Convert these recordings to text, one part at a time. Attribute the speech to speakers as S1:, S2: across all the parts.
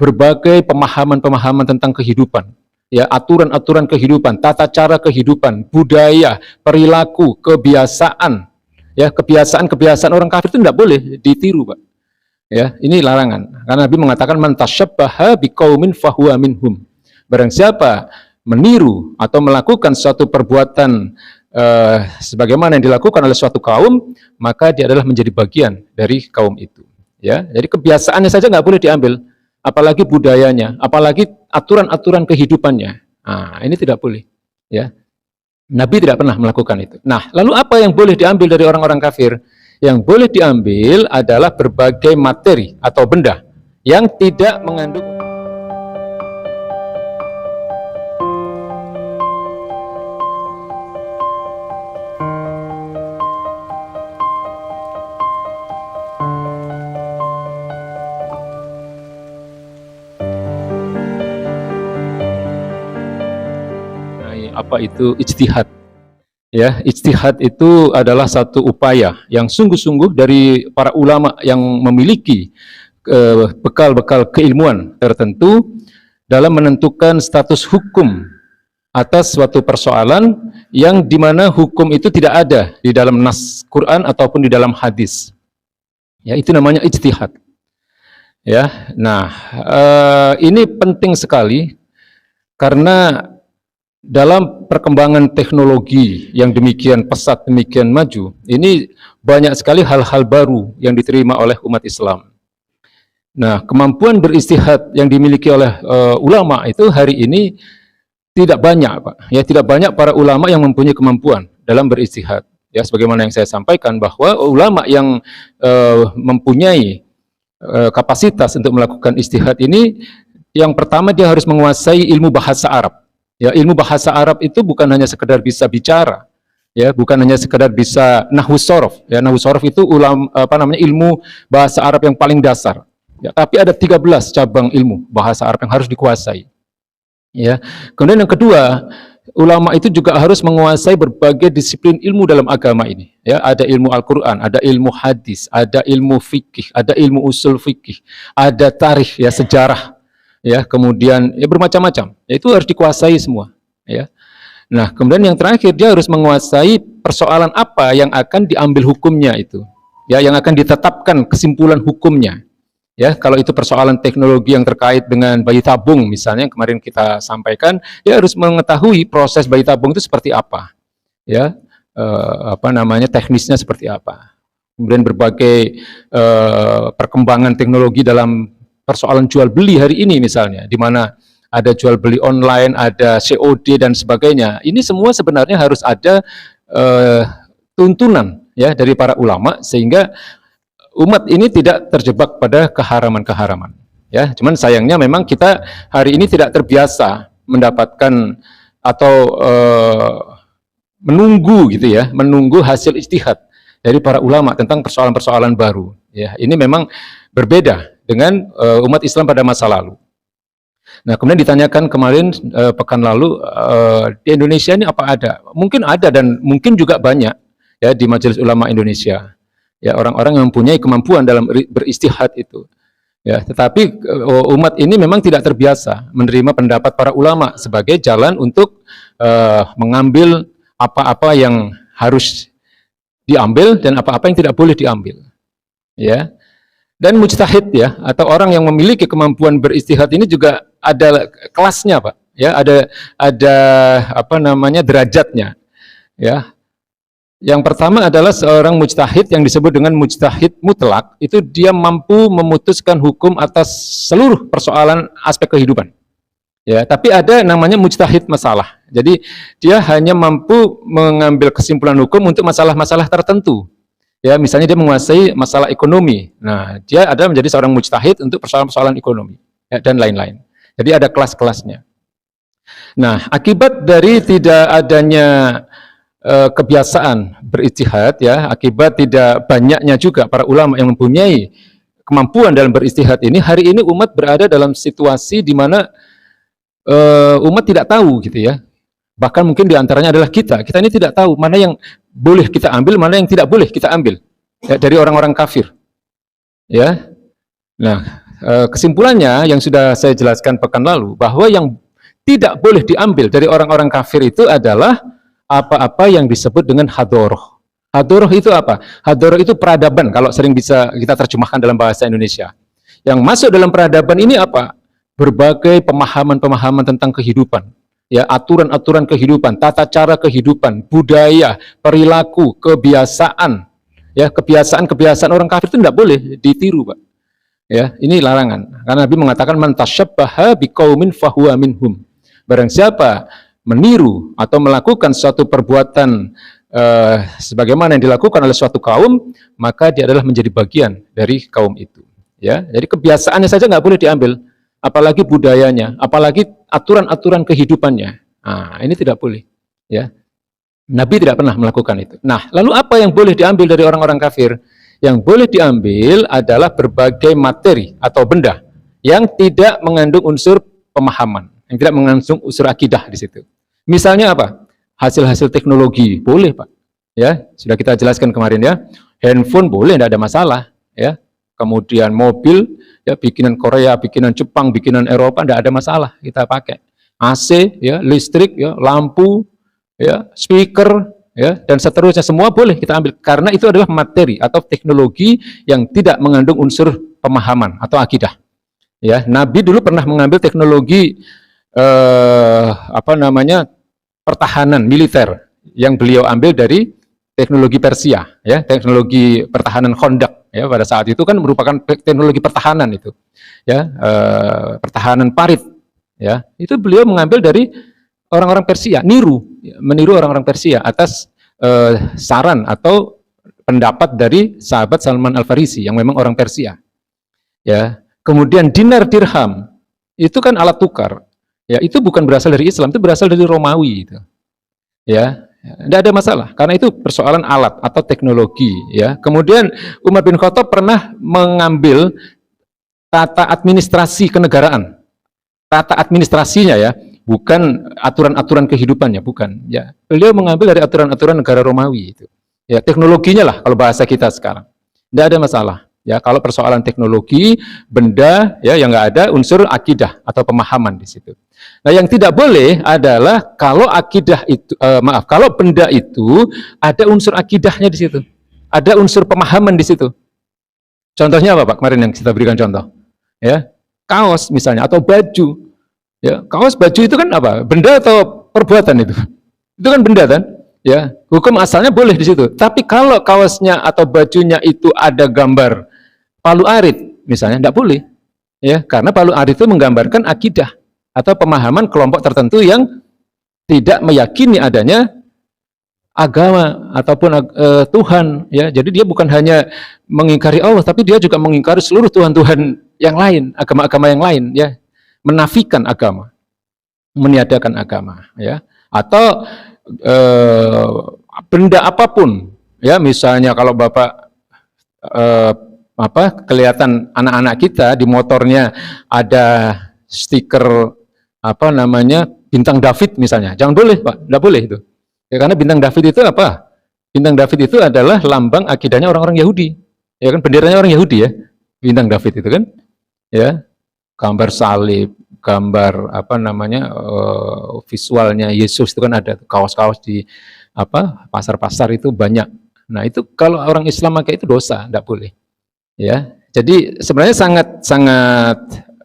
S1: berbagai pemahaman-pemahaman tentang kehidupan, ya, aturan-aturan kehidupan, tata cara kehidupan, budaya, perilaku, kebiasaan, ya, kebiasaan-kebiasaan orang kafir itu tidak boleh ditiru, Pak. Ya, ini larangan. Karena Nabi mengatakan man tasyabbaha biqaumin fahuwa minhum. Barang siapa meniru atau melakukan suatu perbuatan sebagaimana yang dilakukan oleh suatu kaum, maka dia adalah menjadi bagian dari kaum itu. Ya, jadi kebiasaannya saja nggak boleh diambil, apalagi budayanya, apalagi aturan-aturan kehidupannya. Nah, ini tidak boleh. Ya, Nabi tidak pernah melakukan itu. Nah, lalu apa yang boleh diambil dari orang-orang kafir? Yang boleh diambil adalah berbagai materi atau benda yang tidak mengandung. Apa itu ijtihad? Ya, ijtihad itu adalah satu upaya yang sungguh-sungguh dari para ulama yang memiliki bekal-bekal keilmuan tertentu dalam menentukan status hukum atas suatu persoalan yang dimana hukum itu tidak ada di dalam nas Quran ataupun di dalam hadis. Ya, itu namanya ijtihad. Ya, nah ini penting sekali karena dalam perkembangan teknologi yang demikian pesat, demikian maju, ini banyak sekali hal-hal baru yang diterima oleh umat Islam. Nah, kemampuan beristihad yang dimiliki oleh ulama itu hari ini tidak banyak, Pak. Ya, tidak banyak para ulama yang mempunyai kemampuan dalam beristihad. Ya, sebagaimana yang saya sampaikan bahwa ulama yang mempunyai kapasitas untuk melakukan istihad ini, yang pertama dia harus menguasai ilmu bahasa Arab. Ya, ilmu bahasa Arab itu bukan hanya sekedar bisa bicara, ya, bukan hanya sekedar bisa nahwu shorof. Ya, nahwu shorof itu ilmu bahasa Arab yang paling dasar. Ya, tapi ada 13 cabang ilmu bahasa Arab yang harus dikuasai. Ya, kemudian yang kedua, ulama itu juga harus menguasai berbagai disiplin ilmu dalam agama ini. Ya, ada ilmu Al-Quran, ada ilmu hadis, ada ilmu fikih, ada ilmu usul fikih, ada tarikh, ya, sejarah. Ya, kemudian ya bermacam-macam. Ya, itu harus dikuasai semua, ya. Nah, kemudian yang terakhir dia harus menguasai persoalan apa yang akan diambil hukumnya itu. Ya, yang akan ditetapkan kesimpulan hukumnya. Ya, kalau itu persoalan teknologi yang terkait dengan bayi tabung misalnya yang kemarin kita sampaikan, dia harus mengetahui proses bayi tabung itu seperti apa. Ya, teknisnya seperti apa. Kemudian berbagai perkembangan teknologi dalam persoalan jual beli hari ini misalnya, di mana ada jual beli online, ada COD dan sebagainya. Ini semua sebenarnya harus ada tuntunan, ya, dari para ulama sehingga umat ini tidak terjebak pada keharaman-keharaman. Ya, cuman sayangnya memang kita hari ini tidak terbiasa mendapatkan atau menunggu gitu ya, menunggu hasil ijtihad dari para ulama tentang persoalan-persoalan baru. Ya, ini memang berbeda dengan umat Islam pada masa lalu. Nah, kemudian ditanyakan kemarin pekan lalu di Indonesia ini apa ada? Mungkin ada dan mungkin juga banyak, ya, di Majelis Ulama Indonesia. Ya, orang-orang yang mempunyai kemampuan dalam beristihad itu. Ya, tetapi umat ini memang tidak terbiasa menerima pendapat para ulama sebagai jalan untuk mengambil apa-apa yang harus diambil dan apa-apa yang tidak boleh diambil. Ya. Dan mujtahid, ya, atau orang yang memiliki kemampuan beristihad ini juga ada kelasnya, Pak. Ya, ada derajatnya. Ya. Yang pertama adalah seorang mujtahid yang disebut dengan mujtahid mutlak, itu dia mampu memutuskan hukum atas seluruh persoalan aspek kehidupan. Ya, tapi ada namanya mujtahid masalah. Jadi dia hanya mampu mengambil kesimpulan hukum untuk masalah-masalah tertentu. Ya, misalnya dia menguasai masalah ekonomi. Nah, dia adalah menjadi seorang mujtahid untuk persoalan-persoalan ekonomi, ya, dan lain-lain. Jadi ada kelas-kelasnya. Nah, akibat dari tidak adanya kebiasaan berijtihad, ya, akibat tidak banyaknya juga para ulama yang mempunyai kemampuan dalam berijtihad ini, hari ini umat berada dalam situasi di mana umat tidak tahu gitu ya. Bahkan mungkin diantaranya adalah kita ini tidak tahu mana yang boleh kita ambil, mana yang tidak boleh kita ambil, ya, dari orang-orang kafir. Ya, nah kesimpulannya yang sudah saya jelaskan pekan lalu, bahwa yang tidak boleh diambil dari orang-orang kafir itu adalah apa-apa yang disebut dengan hadoroh. Hadoroh itu apa? Hadoroh itu peradaban, kalau sering bisa kita terjemahkan dalam bahasa Indonesia. Yang masuk dalam peradaban ini apa? Berbagai pemahaman-pemahaman tentang kehidupan, ya, aturan-aturan kehidupan, tata cara kehidupan, budaya, perilaku, kebiasaan, ya, kebiasaan-kebiasaan orang kafir itu tidak boleh ditiru, Pak. Ya, ini larangan. Karena Nabi mengatakan man tasyabbaha biqaumin fahuwa minhum. Barang siapa meniru atau melakukan suatu perbuatan sebagaimana yang dilakukan oleh suatu kaum, maka dia adalah menjadi bagian dari kaum itu. Ya, jadi kebiasaannya saja nggak boleh diambil, apalagi budayanya, apalagi aturan-aturan kehidupannya. Nah, ini tidak boleh. Ya, Nabi tidak pernah melakukan itu. Nah, lalu apa yang boleh diambil dari orang-orang kafir? Yang boleh diambil adalah berbagai materi atau benda yang tidak mengandung unsur pemahaman, yang tidak mengandung unsur akidah di situ. Misalnya apa? Hasil-hasil teknologi boleh, Pak. Ya, sudah kita jelaskan kemarin ya. Handphone boleh, tidak ada masalah. Ya, kemudian mobil, ya, bikinan Korea, bikinan Jepang, bikinan Eropa, tidak ada masalah kita pakai. AC, ya, listrik, ya, lampu, ya, speaker, ya, dan seterusnya semua boleh kita ambil karena itu adalah materi atau teknologi yang tidak mengandung unsur pemahaman atau akidah. Ya, Nabi dulu pernah mengambil teknologi pertahanan militer yang beliau ambil dari teknologi Persia, ya, teknologi pertahanan Khandaq, ya, pada saat itu kan merupakan teknologi pertahanan itu, ya, pertahanan parit, ya, itu beliau mengambil dari orang-orang Persia, meniru orang-orang Persia atas saran atau pendapat dari sahabat Salman Al-Farisi yang memang orang Persia. Ya, kemudian dinar dirham itu kan alat tukar. Ya, itu bukan berasal dari Islam, itu berasal dari Romawi itu. Ya, tidak ada masalah karena itu persoalan alat atau teknologi, ya. Kemudian Umar bin Khattab pernah mengambil tata administrasi kenegaraan. Tata administrasinya, ya, bukan aturan-aturan kehidupannya, bukan. Ya, beliau mengambil dari aturan-aturan negara Romawi itu. Ya, teknologinya lah kalau bahasa kita sekarang. Tidak ada masalah. Ya, kalau persoalan teknologi, benda, ya, yang nggak ada unsur akidah atau pemahaman di situ. Nah, yang tidak boleh adalah kalau akidah itu, kalau benda itu ada unsur akidahnya di situ, ada unsur pemahaman di situ. Contohnya apa, Pak? Kemarin yang kita berikan contoh, ya, kaos misalnya atau baju. Ya, kaos baju itu kan apa? Benda atau perbuatan itu? Itu kan benda kan? Ya, hukum asalnya boleh di situ. Tapi kalau kaosnya atau bajunya itu ada gambar palu arit, misalnya, tidak boleh. Ya, karena palu arit itu menggambarkan akidah atau pemahaman kelompok tertentu yang tidak meyakini adanya agama ataupun Tuhan. Ya, jadi dia bukan hanya mengingkari Allah, tapi dia juga mengingkari seluruh Tuhan-Tuhan yang lain, agama-agama yang lain. Ya, menafikan agama, meniadakan agama, ya, atau benda apapun, ya, misalnya kalau Bapak kelihatan anak-anak kita di motornya ada stiker bintang David misalnya, jangan boleh, Pak, tidak boleh itu, ya, karena bintang David itu apa? Bintang David itu adalah lambang akidahnya orang-orang Yahudi, ya kan, benderanya orang Yahudi, ya, bintang David itu kan, ya, gambar salib, gambar visualnya Yesus itu kan ada kaos-kaos di pasar-pasar itu banyak. Nah, itu kalau orang Islam pakai itu dosa, tidak boleh. Ya, jadi sebenarnya sangat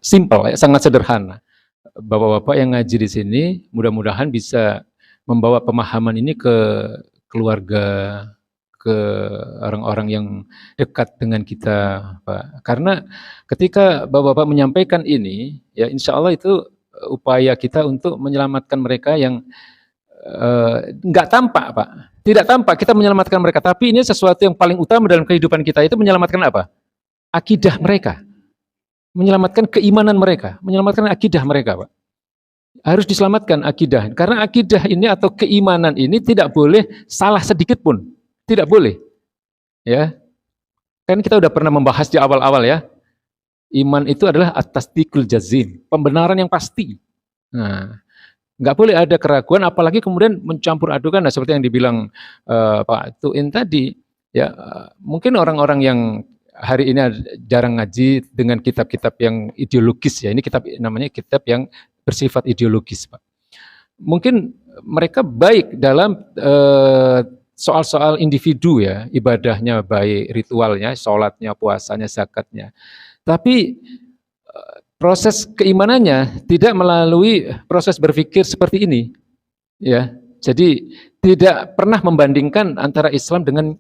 S1: simpel, ya, sangat sederhana. Bapak-bapak yang ngaji di sini mudah-mudahan bisa membawa pemahaman ini ke keluarga, ke orang-orang yang dekat dengan kita, Pak. Karena ketika Bapak-bapak menyampaikan ini, ya, insya Allah itu upaya kita untuk menyelamatkan mereka yang nggak tampak, Pak. Tidak tampak kita menyelamatkan mereka, tapi ini sesuatu yang paling utama dalam kehidupan kita, itu menyelamatkan apa? Akidah mereka. Menyelamatkan keimanan mereka, menyelamatkan akidah mereka, Pak. Harus diselamatkan akidah. Karena akidah ini atau keimanan ini tidak boleh salah sedikit pun. Tidak boleh. Ya. Kan kita udah pernah membahas di awal-awal, ya. Iman itu adalah at-tasdiqul jazim, pembenaran yang pasti. Nah, nggak boleh ada keraguan, apalagi kemudian mencampur adukan. Nah, seperti yang dibilang Pak Tuin tadi, ya, mungkin orang-orang yang hari ini jarang ngaji dengan kitab-kitab yang ideologis ya. Ini namanya kitab yang bersifat ideologis, Pak. Mungkin mereka baik dalam soal-soal individu ya, ibadahnya baik, ritualnya, sholatnya, puasanya, zakatnya. Tapi proses keimanannya tidak melalui proses berpikir seperti ini, ya. Jadi tidak pernah membandingkan antara Islam dengan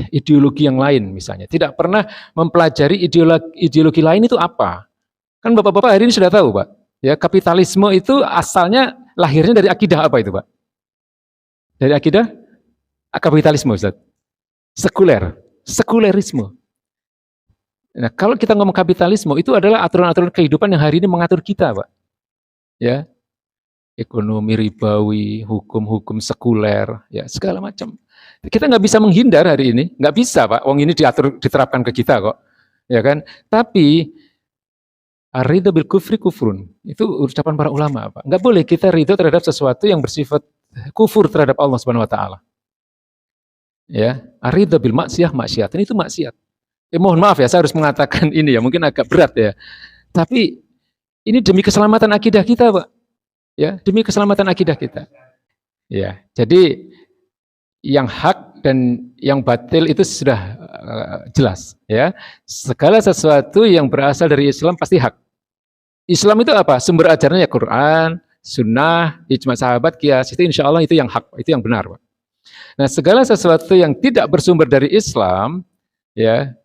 S1: ideologi yang lain misalnya. Tidak pernah mempelajari ideologi lain itu apa. Kan Bapak-bapak hari ini sudah tahu, Pak. Ya, kapitalisme itu asalnya lahirnya dari akidah apa itu, Pak? Dari akidah kapitalisme, Ustaz. Sekulerisme. Nah, kalau kita ngomong kapitalisme itu adalah aturan-aturan kehidupan yang hari ini mengatur kita, Pak. Ya. Ekonomi ribawi, hukum-hukum sekuler, ya segala macam. Kita nggak bisa menghindar hari ini, nggak bisa, Pak. Wong ini diterapkan ke kita kok, ya kan? Tapi ar-ridha bil kufri kufrun. Itu ucapan para ulama, Pak. Nggak boleh kita ridho terhadap sesuatu yang bersifat kufur terhadap Allah Subhanahu wa taala. Ya, ar-ridha bil maksiyah maksiat. Itu maksiat. Mohon maaf ya, saya harus mengatakan ini ya, mungkin agak berat ya. Tapi ini demi keselamatan akidah kita, Pak. Ya, demi keselamatan akidah kita. Ya, jadi yang hak dan yang batil itu sudah jelas, ya. Segala sesuatu yang berasal dari Islam pasti hak. Islam itu apa? Sumber ajarannya Quran, Sunnah, ijma sahabat, qiyas. Itu insya Allah itu yang hak, itu yang benar, Pak. Nah, segala sesuatu yang tidak bersumber dari Islam, ya,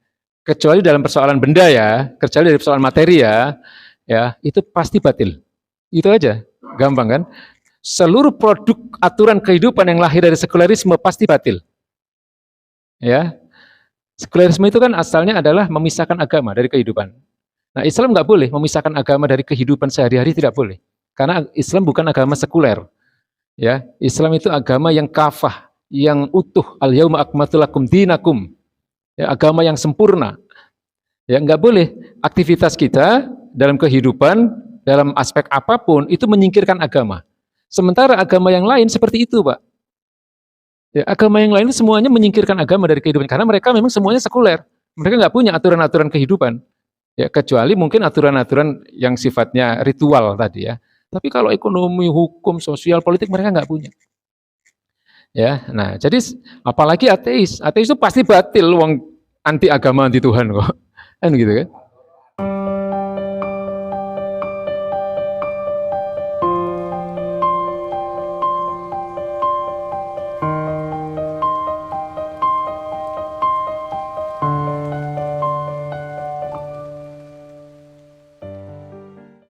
S1: kecuali dalam persoalan benda ya, kecuali dari persoalan materi ya, itu pasti batil. Itu aja, gampang kan? Seluruh produk aturan kehidupan yang lahir dari sekularisme pasti batil. Ya, sekularisme itu kan asalnya adalah memisahkan agama dari kehidupan. Nah, Islam nggak boleh memisahkan agama dari kehidupan sehari-hari, tidak boleh. Karena Islam bukan agama sekuler. Ya, Islam itu agama yang kafah, yang utuh. Al-yauma akmaltu lakum dinakum. Ya, agama yang sempurna. Ya, nggak boleh aktivitas kita dalam kehidupan, dalam aspek apapun itu menyingkirkan agama. Sementara agama yang lain seperti itu, Pak. Ya, agama yang lain semuanya menyingkirkan agama dari kehidupan karena mereka memang semuanya sekuler. Mereka nggak punya aturan-aturan kehidupan. Ya, kecuali mungkin aturan-aturan yang sifatnya ritual tadi ya. Tapi kalau ekonomi, hukum, sosial, politik mereka nggak punya. Ya, nah jadi apalagi ateis itu pasti batil, wong anti agama anti Tuhan kok, kan gitu kan?